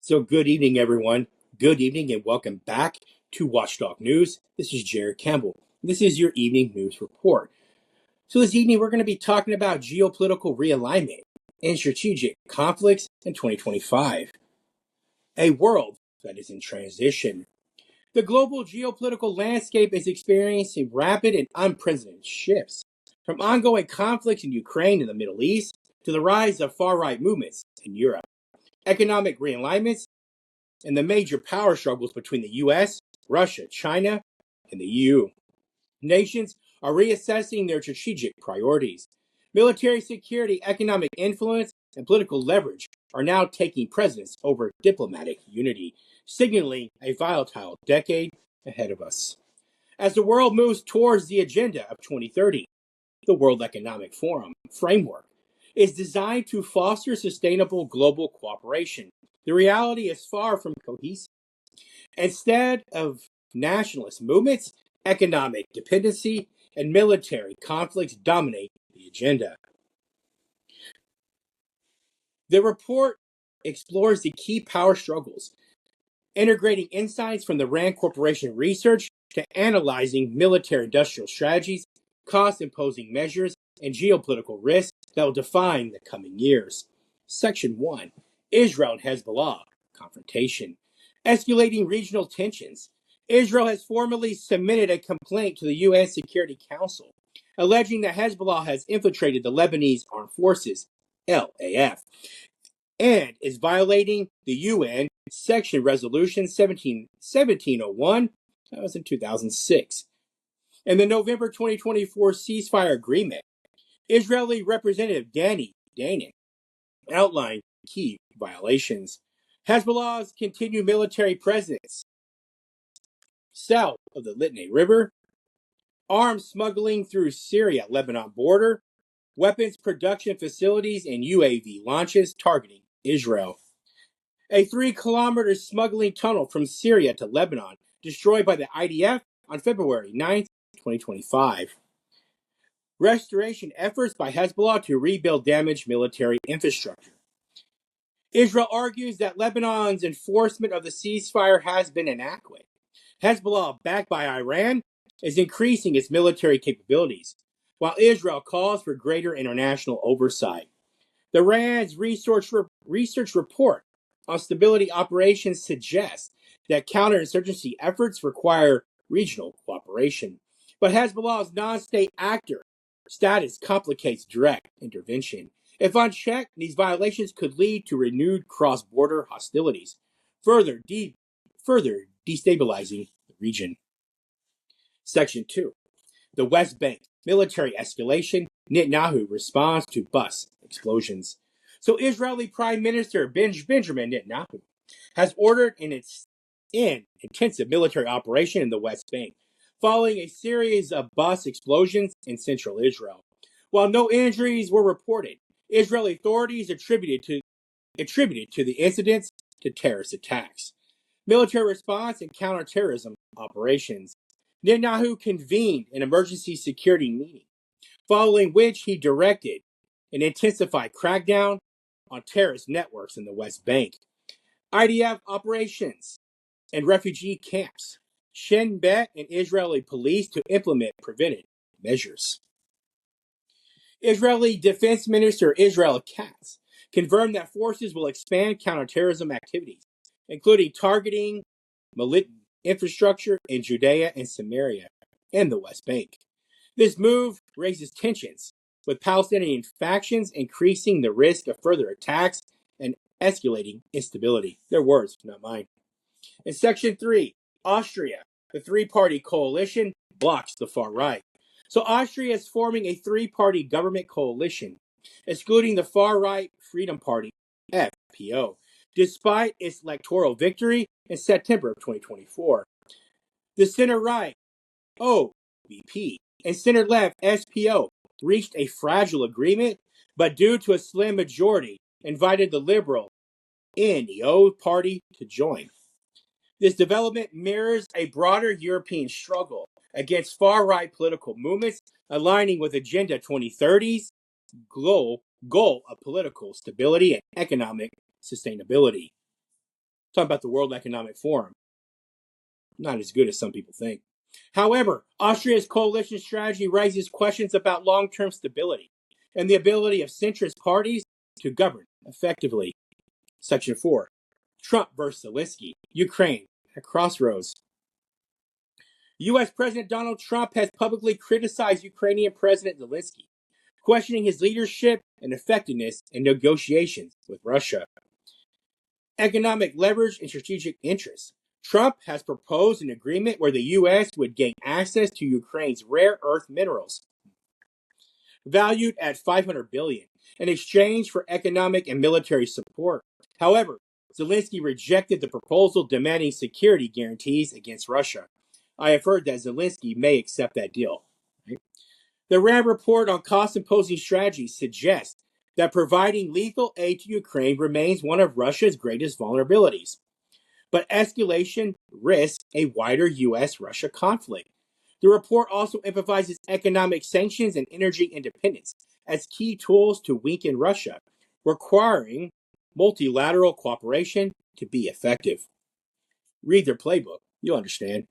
So good evening, everyone. Good evening and welcome back to Watchdog News. This is Jared Campbell. This is your evening news report. So this evening, we're going to be talking about geopolitical realignment and strategic conflicts in 2025. A world that is in transition. The global geopolitical landscape is experiencing rapid and unprecedented shifts, from ongoing conflicts in Ukraine and the Middle East to the rise of far-right movements in Europe. Economic realignments and the major power struggles between the US, Russia, China, and the EU. Nations are reassessing their strategic priorities. Military security, economic influence, and political leverage are now taking precedence over diplomatic unity, signaling a volatile decade ahead of us. As the world moves towards the agenda of 2030, the World Economic Forum framework is designed to foster sustainable global cooperation. The reality is far from cohesive. Instead of nationalist movements, economic dependency and military conflicts dominate the agenda. The report explores the key power struggles, integrating insights from the RAND Corporation research to analyzing military industrial strategies, cost imposing measures, and geopolitical risks that will define the coming years. Section 1 Israel and Hezbollah Confrontation. Escalating regional tensions. Israel has formally submitted a complaint to the UN Security Council, alleging that Hezbollah has infiltrated the Lebanese Armed Forces, LAF, and is violating the UN Section Resolution 1701, that was in 2006. In the November 2024 ceasefire agreement, Israeli Representative Danny Danon outlined key violations. Hezbollah's continued military presence south of the Litani River, arms smuggling through Syria-Lebanon border, weapons production facilities, and UAV launches targeting Israel. A 3-kilometer smuggling tunnel from Syria to Lebanon destroyed by the IDF on February 9th, 2025. Restoration efforts by Hezbollah to rebuild damaged military infrastructure. Israel argues that Lebanon's enforcement of the ceasefire has been inadequate. Hezbollah, backed by Iran, is increasing its military capabilities, while Israel calls for greater international oversight. The RAND's research report on stability operations suggests that counterinsurgency efforts require regional cooperation, but Hezbollah's non-state actor status complicates direct intervention. If unchecked, these violations could lead to renewed cross-border hostilities, further destabilizing the region. Section 2. The West Bank. Military escalation. Netanyahu responds to bus explosions. So Israeli Prime Minister Benjamin Netanyahu has ordered an intensive military operation in the West Bank, following a series of bus explosions in central Israel. While no injuries were reported, Israeli authorities attributed to the incidents to terrorist attacks, military response, and counterterrorism operations. Netanyahu convened an emergency security meeting, following which he directed an intensified crackdown on terrorist networks in the West Bank. IDF operations and refugee camps. Shin Bet and Israeli police to implement preventive measures. Israeli Defense Minister Israel Katz confirmed that forces will expand counterterrorism activities, including targeting militant infrastructure in Judea and Samaria and the West Bank. This move raises tensions, with Palestinian factions increasing the risk of further attacks and escalating instability. Their words, not mine. In Section 3, Austria, the three-party coalition, blocks the far right. So Austria is forming a three-party government coalition, excluding the far-right Freedom Party, FPO, despite its electoral victory in September of 2024. The center-right, OVP, and center-left, SPO, reached a agreement, but due to a slim majority, invited the Liberal NEO party to join. This development mirrors a broader European struggle against far-right political movements, aligning with Agenda 2030's goal of political stability and economic sustainability. Talking about the World Economic Forum. Not as good as some people think. However, Austria's coalition strategy raises questions about long-term stability and the ability of centrist parties to govern effectively. Section 4. Trump versus Zelensky. Ukraine at crossroads. U.S. President Donald Trump has publicly criticized Ukrainian President Zelensky, questioning his leadership and effectiveness in negotiations with Russia. Economic leverage and strategic interests. Trump has proposed an agreement where the U.S. would gain access to Ukraine's rare earth minerals, valued at $500 billion, in exchange for economic and military support. However, Zelensky rejected the proposal, demanding security guarantees against Russia. I have heard that Zelensky may accept that deal. The RAND report on cost-imposing strategies suggests that providing lethal aid to Ukraine remains one of Russia's greatest vulnerabilities. But escalation risks a wider U.S.-Russia conflict. The report also emphasizes economic sanctions and energy independence as key tools to weaken Russia, requiring multilateral cooperation to be effective. Read their playbook. You'll understand.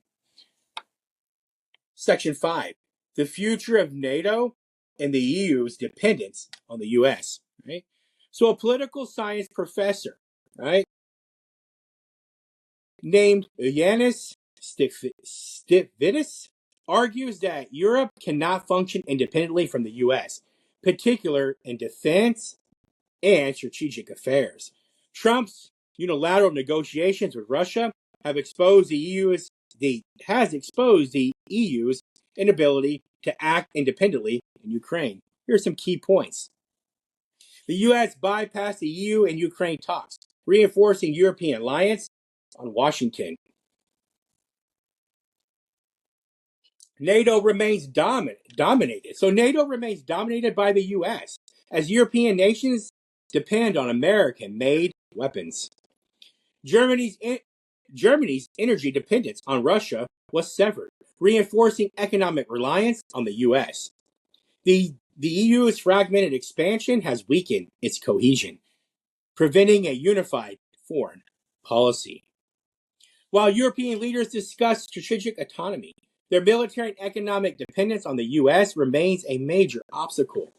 Section 5. The future of NATO and the EU's dependence on the U.S. Right? So a political science professor, right, named Yanis Stividis argues that Europe cannot function independently from the U.S., particularly in defense and strategic affairs. Trump's unilateral negotiations with Russia have exposed the EU's inability to act independently in Ukraine. Here are some key points. The U.S. bypassed the EU and Ukraine talks, reinforcing European alliance on Washington. NATO remains dominated. So NATO remains dominated by the U.S. as European nations depend on American-made weapons. Germany's energy dependence on Russia was severed, reinforcing economic reliance on the U.S. The EU's fragmented expansion has weakened its cohesion, preventing a unified foreign policy. While European leaders discuss strategic autonomy, their military and economic dependence on the U.S. remains a major obstacle.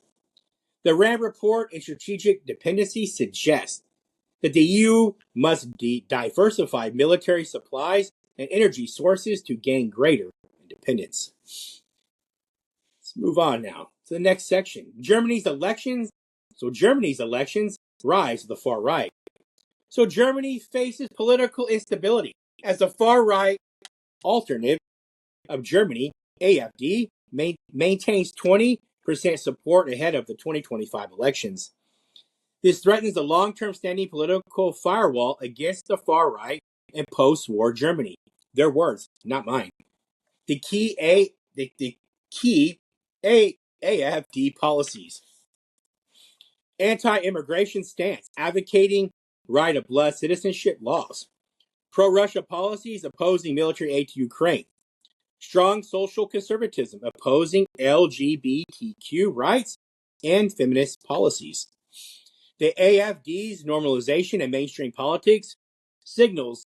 The RAND report and strategic dependency suggest that the EU must diversify military supplies and energy sources to gain greater independence. Let's move on now to the next section. Germany's elections rise to the far right. So Germany faces political instability as the far right alternative of Germany, AfD, maintains 20% support ahead of the 2025 elections. This threatens the long-term standing political firewall against the far right in post-war Germany. Their words, not mine. The key AfD policies. Anti-immigration stance, advocating right of blood citizenship laws. Pro-Russia policies opposing military aid to Ukraine. Strong social conservatism opposing LGBTQ rights and feminist policies. The AfD's normalization in mainstream politics signals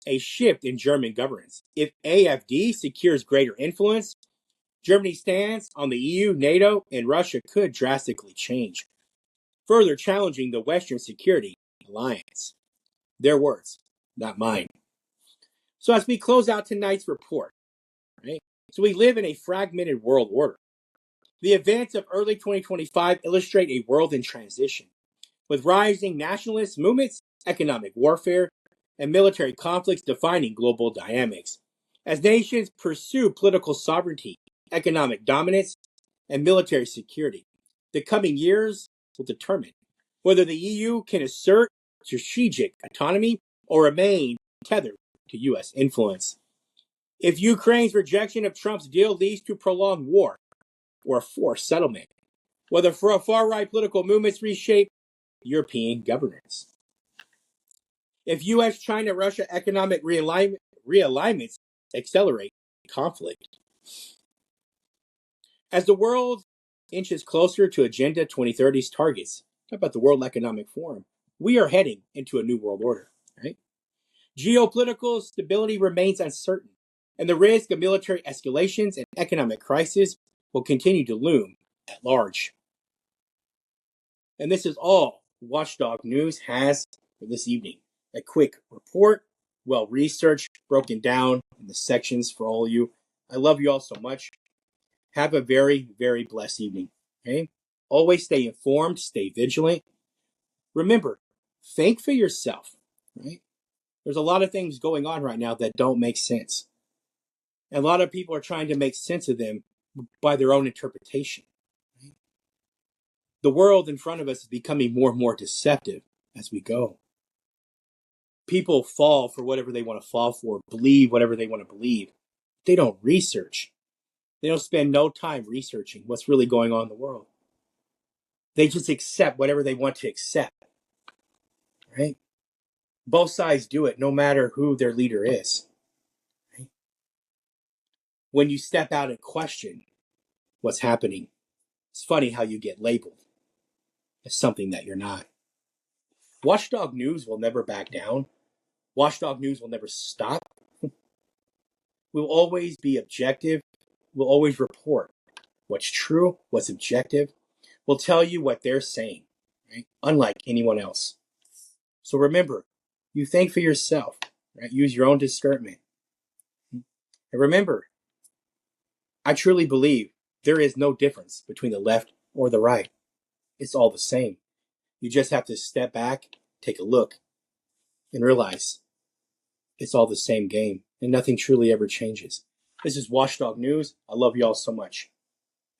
a shift in German governance. If AfD secures greater influence, Germany's stance on the EU, NATO, and Russia could drastically change, further challenging the Western security alliance. Their words, not mine. So as we close out tonight's report, right? So we live in a fragmented world order. The events of early 2025 illustrate a world in transition, with rising nationalist movements, economic warfare, and military conflicts defining global dynamics. As nations pursue political sovereignty, economic dominance, and military security, the coming years will determine whether the EU can assert strategic autonomy or remain tethered to U.S. influence. If Ukraine's rejection of Trump's deal leads to prolonged war or a forced settlement, whether far-right political movements reshape European governance. If U.S., China, Russia economic realignments accelerate conflict. As the world inches closer to Agenda 2030's targets, talk about the World Economic Forum, we are heading into a new world order, right? Geopolitical stability remains uncertain, and the risk of military escalations and economic crisis will continue to loom at large. And this is all Watchdog News has for this evening. A quick report, well researched, broken down in the sections for all of you. I love you all so much. Have a very, very blessed evening. Okay? Always stay informed, stay vigilant. Remember, think for yourself. Right? There's a lot of things going on right now that don't make sense. And a lot of people are trying to make sense of them by their own interpretation. Right? The world in front of us is becoming more and more deceptive as we go. People fall for whatever they want to fall for, believe whatever they want to believe. They don't research. They don't spend no time researching what's really going on in the world. They just accept whatever they want to accept. Right? Both sides do it, no matter who their leader is. Right? When you step out and question what's happening, it's funny how you get labeled as something that you're not. Watchdog News will never back down. Watchdog News will never stop. We'll always be objective. We'll always report what's true, what's objective. We'll tell you what they're saying, right? Unlike anyone else. So remember, you think for yourself, right? Use your own discernment. And remember, I truly believe there is no difference between the left or the right. It's all the same. You just have to step back, take a look, and realize it's all the same game, and nothing truly ever changes. This is Watchdog News. I love you all so much.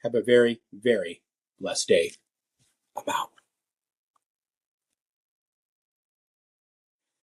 Have a very, very blessed day. I'm out.